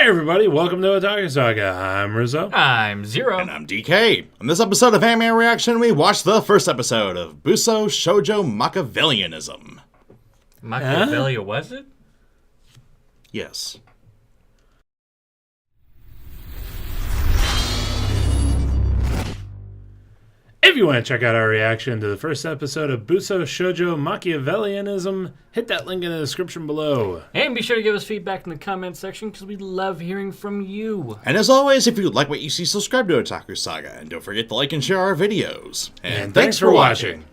Hi everybody, welcome to Otaku Saga. I'm Rizzo. I'm Zero. And I'm DK. On this episode of Anime Reaction, we watched the first episode of Busou Shoujo Machiavellianism. Machiavellia, was it? Yes. If you want to check out our reaction to the first episode of Busou Shoujo Machiavellianism, hit that link in the description below. And be sure to give us feedback in the comments section because we love hearing from you. And as always, if you like what you see, subscribe to Otaku Saga. And don't forget to like and share our videos. And thanks for watching.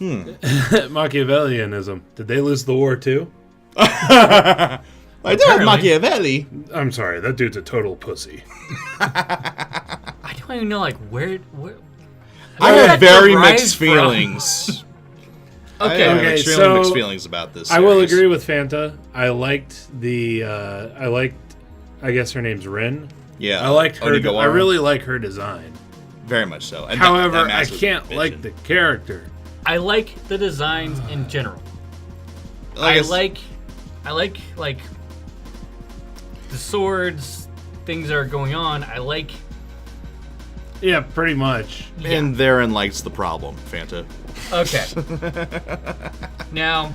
Machiavellianism. Did they lose the war too? I do have Machiavelli. I'm sorry, that dude's a total pussy. I don't even know, like, where I have very derived mixed from? feelings. I have extremely mixed feelings about this series. I will agree with Fanta. I liked I guess her name's Rin. Yeah. I liked her. Onigawara. I really like her design. Very much so. And However, that I can't like the character. I like the designs in general. I like the swords, things that are going on. I like. Yeah, pretty much. And therein lies the problem, Fanta. Okay. Now,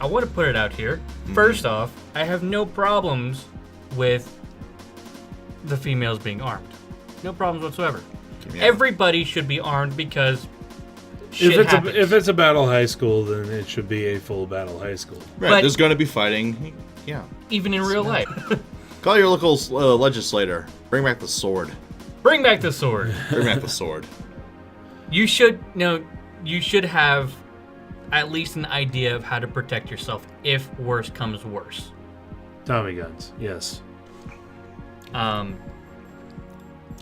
I want to put it out here. First off, I have no problems with the females being armed. No problems whatsoever. Yeah. Everybody should be armed because If it's a battle high school, then it should be a full battle high school. Right, But- there's going to be fighting. Yeah. even in real life. Call your local legislator. Bring back the sword. Bring back the sword. Bring back the sword. You should have at least an idea of how to protect yourself if worse comes worse. Tommy guns, yes. I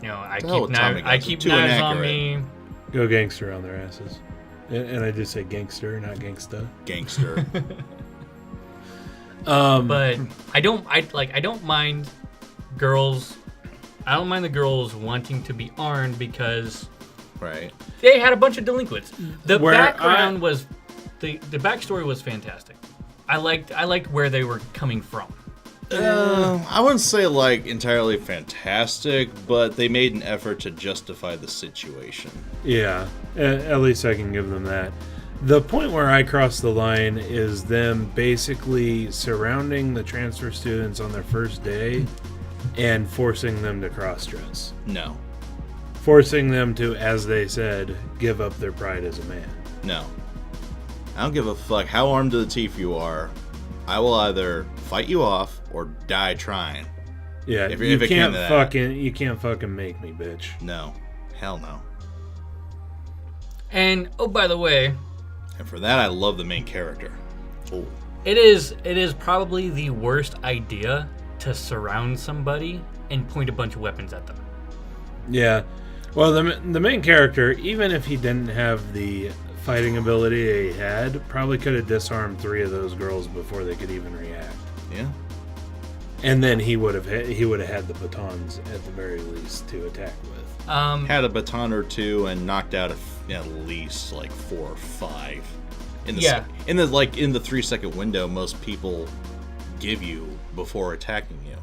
hell with Tommy guns. keep Too knives on inaccurate. me. Go gangster on their asses. And I do say gangster, not gangsta. Gangster. But I don't mind girls. I don't mind the girls wanting to be armed because Right. they had a bunch of delinquents. The Where background was the backstory was fantastic. I liked where they were coming from. I wouldn't say like entirely fantastic, but they made an effort to justify the situation. Yeah, at least I can give them that. The point where I cross the line is them basically surrounding the transfer students on their first day and forcing them to cross-dress. No. Forcing them to, as they said, give up their pride as a man. No. I don't give a fuck how armed to the teeth you are. I will either fight you off or die trying. Yeah, If you it came can't to that. you can't fucking make me, bitch. No. Hell no. And oh, by the way, And for that, I love the main character. Oh. it is probably the worst idea to surround somebody and point a bunch of weapons at them. Yeah. Well, the main character, even if he didn't have the fighting ability he had, probably could have disarmed 3 of those girls before they could even react. Yeah. And then he would have had the batons at the very least to attack with. Had a baton or two and knocked out at least like 4 or 5. In the in the 3-second window most people give you before attacking you.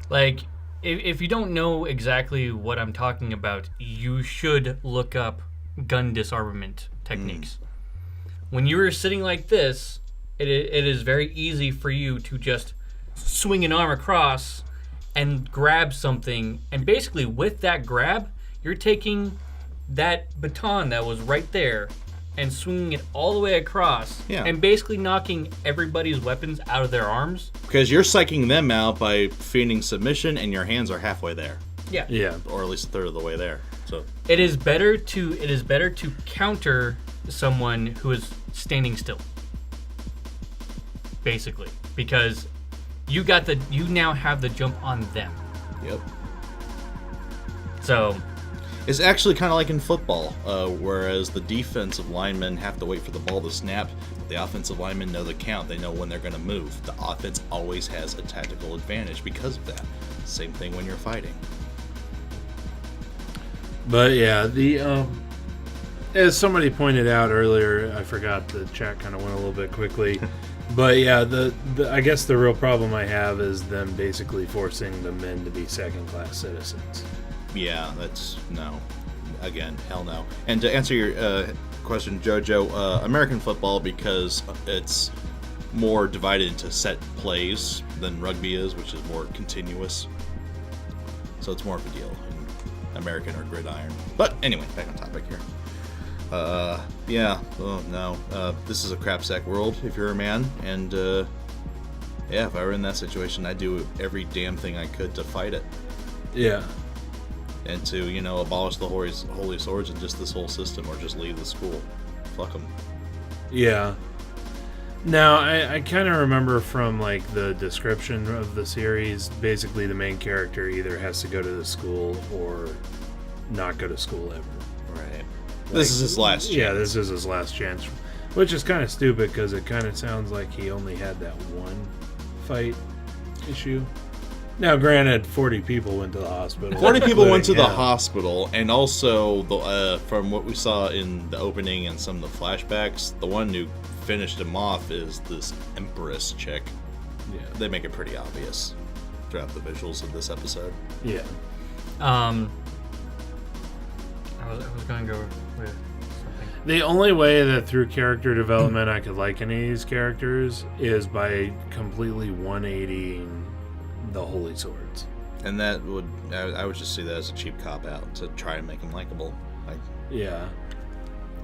Like, if you don't know exactly what I'm talking about, you should look up gun disarmament techniques. When you're sitting like this, it is very easy for you to just swing an arm across and grab something, and basically with that grab, you're taking that baton that was right there and swinging it all the way across, and basically knocking everybody's weapons out of their arms. Because you're psyching them out by feigning submission, and your hands are halfway there. Yeah. Or at least a third of the way there. So It is better to counter someone who is standing still. Basically, because you now have the jump on them. Yep. So It's actually kind of like in football, whereas the defensive linemen have to wait for the ball to snap. The offensive linemen know the count. They know when they're going to move. The offense always has a tactical advantage because of that. Same thing when you're fighting. But yeah, as somebody pointed out earlier, I forgot the chat kind of went a little bit quickly. But yeah, the I guess the real problem I have is them basically forcing the men to be second-class citizens. Yeah, that's no. Again, hell no. And to answer your question, JoJo, American football, because it's more divided into set plays than rugby is, which is more continuous. So it's more of a deal in American or gridiron. But anyway, back on topic here. Yeah, oh no. This is a crapsack world if you're a man, and yeah, if I were in that situation, I'd do every damn thing I could to fight it. Yeah. And to, you know, abolish the holy swords and just this whole system, or just leave the school. Fuck them. Yeah. Now, I kind of remember from, like, the description of the series, basically the main character either has to go to the school or not go to school ever. Right. This is his last chance. Yeah, this is his last chance. Which is kind of stupid, because it kind of sounds like he only had that one fight issue. Now, granted, 40 people went to the hospital. 40 people went to the hospital, and also, from what we saw in the opening and some of the flashbacks, the one who finished him off is this Empress chick. Yeah. They make it pretty obvious throughout the visuals of this episode. Yeah. I was going to go with something. The only way that through character development I could like any of these characters is by completely 180ing the holy swords. And that would, I would just see that as a cheap cop-out to try and make him likable. Yeah.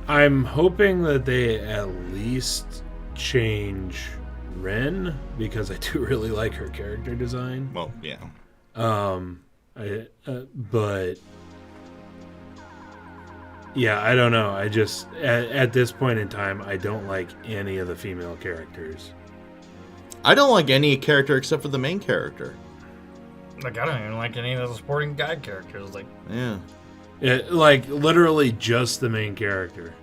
I'm hoping that they at least change Ren, because I do really like her character design. Well, yeah. But yeah, I don't know. I just at this point in time, I don't like any of the female characters. I don't like any character except for the main character. Like, I don't even like any of the supporting guide characters. Like, Yeah. Like, literally just the main character.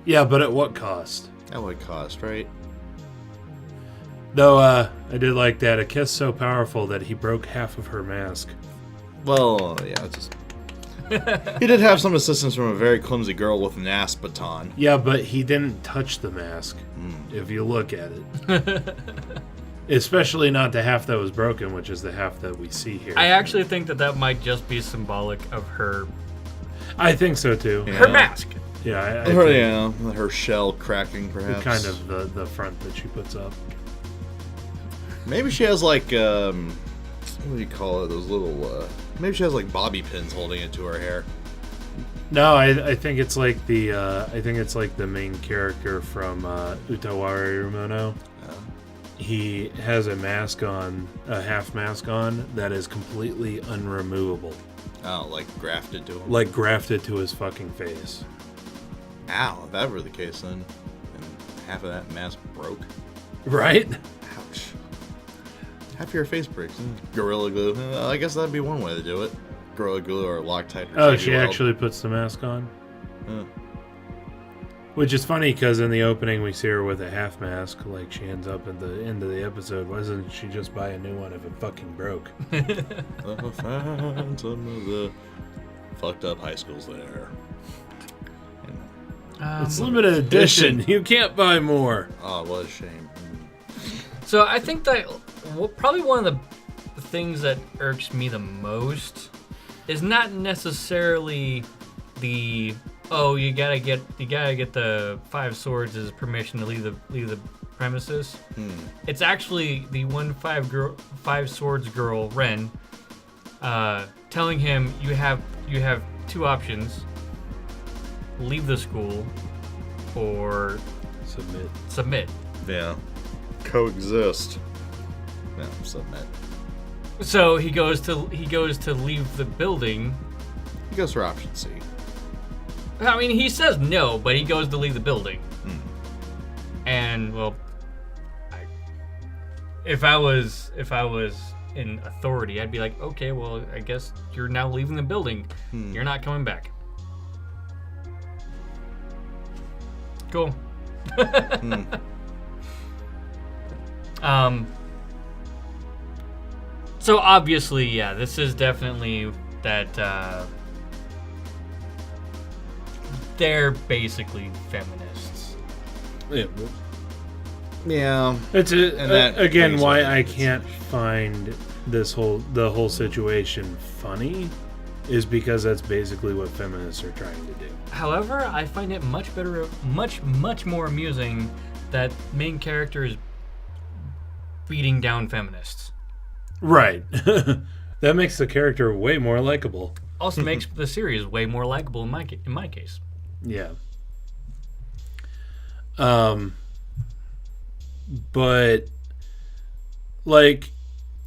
Yeah, but at what cost? At what cost, right? Though, I did like that. A kiss so powerful that he broke half of her mask. Well, yeah, it's just... He did have some assistance from a very clumsy girl with an ass baton. Yeah, but he didn't touch the mask, if you look at it. Especially not the half that was broken, which is the half that we see here. I actually think that might just be symbolic of her. I think so, too. Yeah. Her mask. Yeah, I think Yeah, her shell cracking, perhaps. kind of the front that she puts up. Maybe she has, like, what do you call it? Those little, maybe she has, like, bobby pins holding it to her hair. No, I think it's like the main character from Utawari Rumono. He has a mask on, a half mask on, that is completely unremovable. Oh, like grafted to him? Like grafted to his fucking face. Ow, if that were the case then, and half of that mask broke. Right? Ouch. Half of your face breaks. Gorilla glue. I guess that'd be one way to do it. Gorilla glue or Loctite. Or Oh, TV she weld. actually puts the mask on? Huh. Which is funny, because in the opening we see her with a half mask, like she ends up at the end of the episode. Why doesn't she just buy a new one if it fucking broke? The phantom of the fucked up high schools there. It's limited edition. You can't buy more. Oh, what a shame. So I think that probably one of the things that irks me the most is not necessarily the you gotta get the 5 swords as permission to leave the premises. It's actually the 5 swords girl Ren telling him you have 2 options: leave the school or submit. Yeah. Coexist. Yeah, submit. So he goes to leave the building. He goes for option C. I mean, he says no, but he goes to leave the building. And well, if I was in authority, I'd be like, okay, well, I guess you're now leaving the building. You're not coming back. Cool. So obviously, yeah, this is definitely that they're basically feminists. Yeah. Yeah. It's again brings why up I the can't situation. find the whole situation funny, is because that's basically what feminists are trying to do. However, I find it much more amusing that main character is beating down feminists. Right. That makes the character way more likable. Also makes the series way more likable in my case. Yeah. But like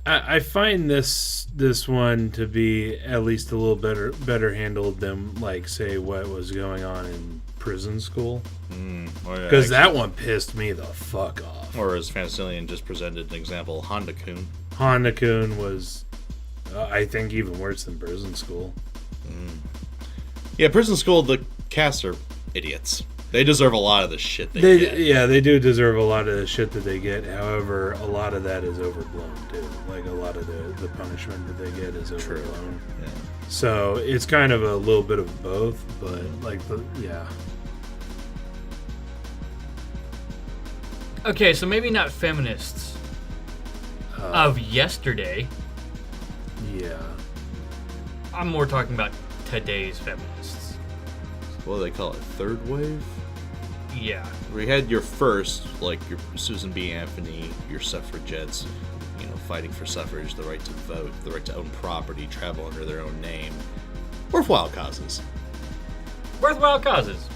I find this one to be at least a little better handled than, like, say, what was going on in Prison School, because that one pissed me the fuck off. Or as TranZenTion just presented an example, Honda-kun. Honda-kun was, I think, even worse than Prison School. Yeah, Prison School, the cast are idiots. They deserve a lot of the shit they get. Yeah, they do deserve a lot of the shit that they get. However, a lot of that is overblown too. Like, a lot of the punishment that they get is overblown. Yeah. So it's kind of a little bit of both, but yeah. Okay, so maybe not feminists of yesterday. Yeah. I'm more talking about today's feminists. What do they call it? Third wave? Yeah. We had your first, like your Susan B. Anthony, your suffragettes, fighting for suffrage, the right to vote, the right to own property, travel under their own name. Worthwhile causes. Worthwhile causes.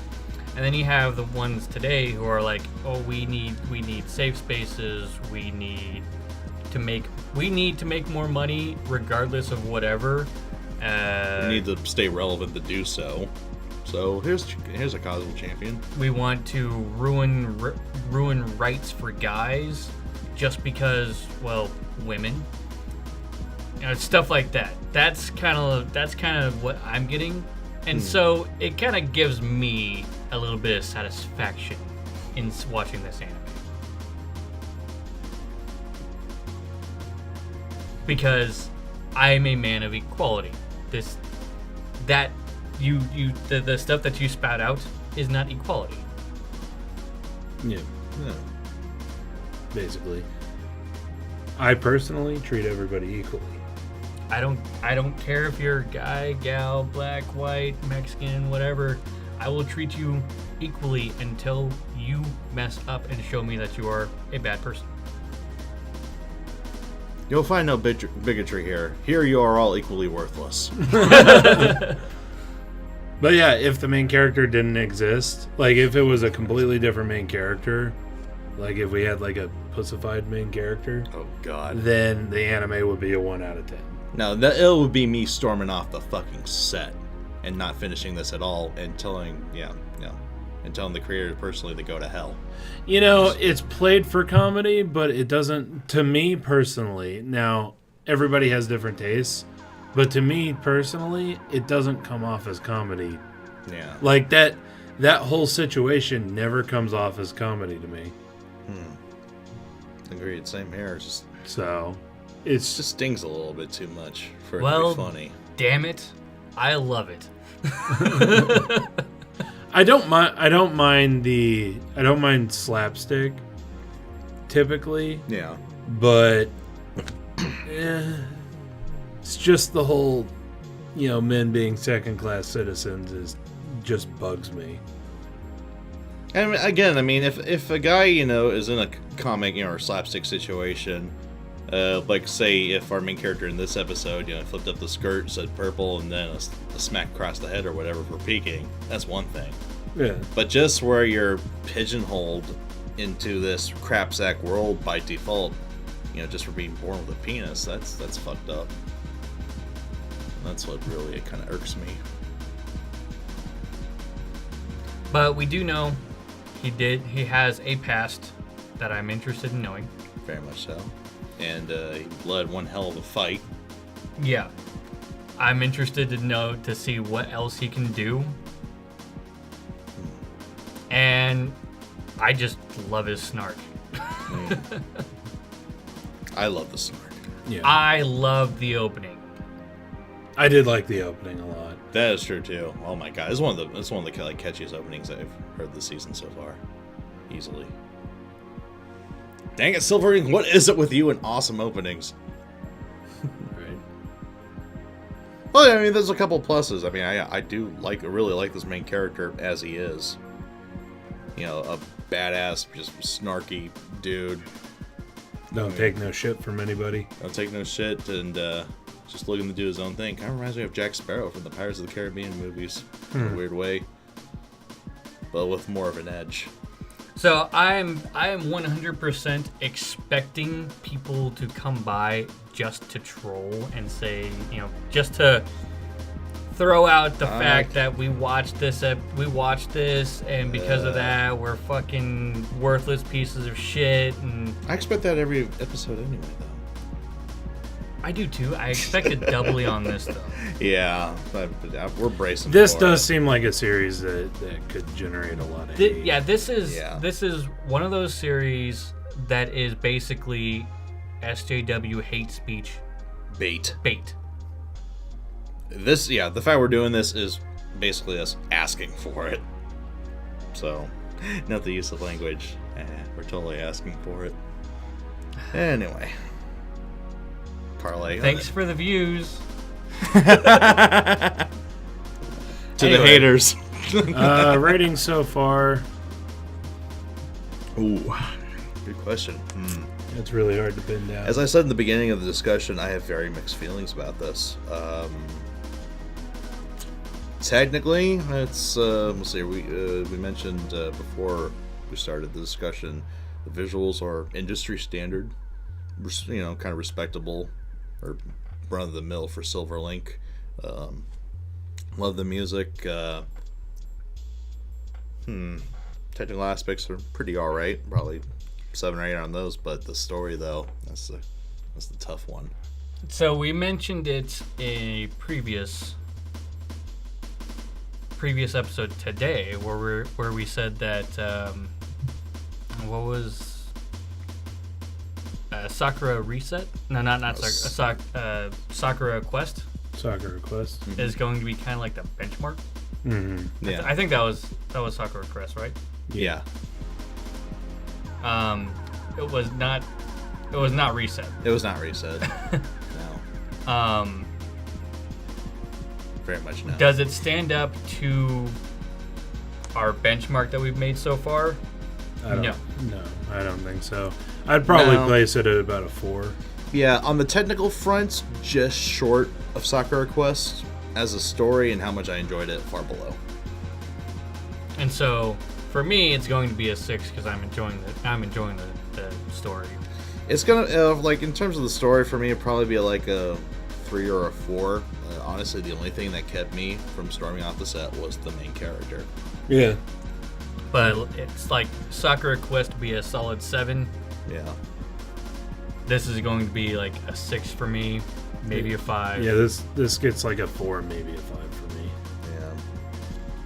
And then you have the ones today who are like, oh, we need safe spaces, we need to make more money regardless of whatever. We need to stay relevant to do so. So here's a causal champion. We want to ruin rights for guys just because, well, women. Stuff like that. That's kind of what I'm getting, and so it kind of gives me a little bit of satisfaction in watching this anime, because I'm a man of equality. The stuff that you spout out is not equality. Yeah. Basically, I personally treat everybody equally. I don't care if you're guy, gal, black, white, Mexican, whatever. I will treat you equally until you mess up and show me that you are a bad person. You'll find no bigotry here. Here you are all equally worthless. But yeah, if the main character didn't exist, like if it was a completely different main character, like if we had like a pussified main character, Oh God. then the anime would be a 1 out of 10. No, it would be me storming off the fucking set and not finishing this at all and telling the creator personally to go to hell. It's played for comedy, but it doesn't, to me personally, now everybody has different tastes, but to me personally, it doesn't come off as comedy. Yeah. Like that whole situation never comes off as comedy to me. Agreed. Same here. So It it's just stings a little bit too much for it Well, to be funny. damn it, I love it. I don't mind slapstick typically, Yeah. but it's just the whole men being second class citizens just bugs me. And again, I mean, if a guy, is in a comic, or slapstick situation, like say if our main character in this episode, flipped up the skirt, said purple, and then a smack across the head or whatever for peeking, that's one thing. Yeah. But just where you're pigeonholed into this crapsack world by default, just for being born with a penis, that's fucked up. That's what really kind of irks me. But we do know he has a past that I'm interested in knowing. Very much so. And he led one hell of a fight. Yeah. I'm interested to see what else he can do. And I just love his snark. I love the snark. Yeah. I love the opening. I did like the opening a lot. That is true too. Oh my god, it's one of the like catchiest openings I've heard this season so far, easily. Dang it, Silvering! What is it with you and awesome openings? Right. Well, I mean, there's a couple pluses. I mean, I really like this main character as he is. You know, a badass, just snarky dude. Don't take no shit from anybody. Don't take no shit, and just looking to do his own thing. Kind of reminds me of Jack Sparrow from the Pirates of the Caribbean movies, in a weird way, but with more of an edge. So I am 100% expecting people to come by just to troll and say, you know, just to throw out the fact that we watched this, and because of that, we're fucking worthless pieces of shit. And I expect that every episode anyway, though. I do too. I expect it doubly on this, though. Yeah, but we're bracing. This for does it. seem like a series that could generate a lot of hate. Yeah, this is one of those series that is basically SJW hate speech bait. The fact we're doing this is basically us asking for it. So, not the use of language. We're totally asking for it. Anyway. Parlay. Thanks for the views. To the haters. Rating so far. Ooh, good question. It's really hard to pin down. As I said in the beginning of the discussion, I have very mixed feelings about this. Technically, it's let's see. We mentioned before we started the discussion, the visuals are industry standard. You know, kind of respectable or run of the mill for Silverlink. Love the music. Technical aspects are pretty alright. Probably 7 or 8 on those, but the story though, that's the tough one. So we mentioned it in a previous episode today, where we said that what was Sakura Reset? No, not Sakura. Sakura Quest. Sakura Quest is going to be kind of like the benchmark. Mm-hmm. Yeah, I think that was Sakura Quest, right? Yeah. It was not Reset. It was not Reset. No. Very much no. Does it stand up to our benchmark that we've made so far? No, I don't think so. I'd probably place it at about a 4. Yeah, on the technical front, just short of Sakura Quest. As a story and how much I enjoyed it, far below. And so, for me, it's going to be a 6 because I'm enjoying the story. It's gonna like in terms of the story for me, it'd probably be like a 3 or a 4. Honestly, the only thing that kept me from storming off the set was the main character. Yeah. But it's like Sakura Quest would be a solid 7. Yeah. This is going to be like a 6 for me, maybe a 5. Yeah, this gets like a 4, maybe a 5 for me. Yeah.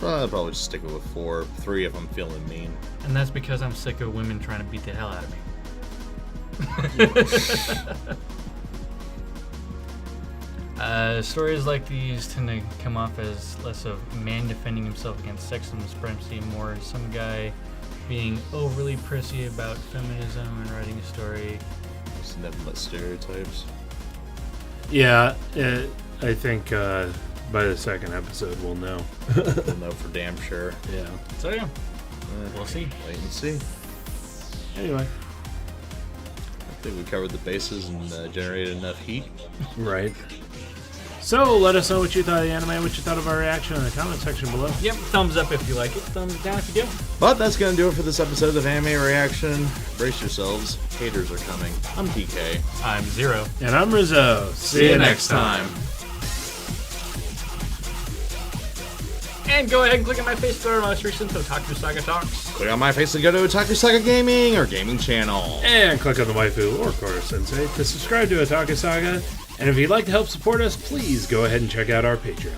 I'll probably just stick with 4. 3 if I'm feeling mean. And that's because I'm sick of women trying to beat the hell out of me. Stories like these tend to come off as less of a man defending himself against sexism and supremacy, more some guy being overly prissy about feminism and writing a story. Just nothing but stereotypes. Yeah, I think by the second episode we'll know. We'll know for damn sure. Yeah. So yeah, we'll see. Wait and see. Anyway. I think we covered the bases and generated enough heat. Right. So, let us know what you thought of the anime, what you thought of our reaction in the comment section below. Yep, thumbs up if you like it, thumbs down if you don't. But that's going to do it for this episode of Anime Reaction. Brace yourselves. Haters are coming. I'm DK. I'm Zero. And I'm Rizzo. See you next time. And go ahead and click on my face for our most recent Otaku Saga Talks. Click on my face and go to Otaku Saga Gaming, our gaming channel. And click on the waifu or Koro Sensei to subscribe to Otaku Saga. And if you'd like to help support us, please go ahead and check out our Patreon.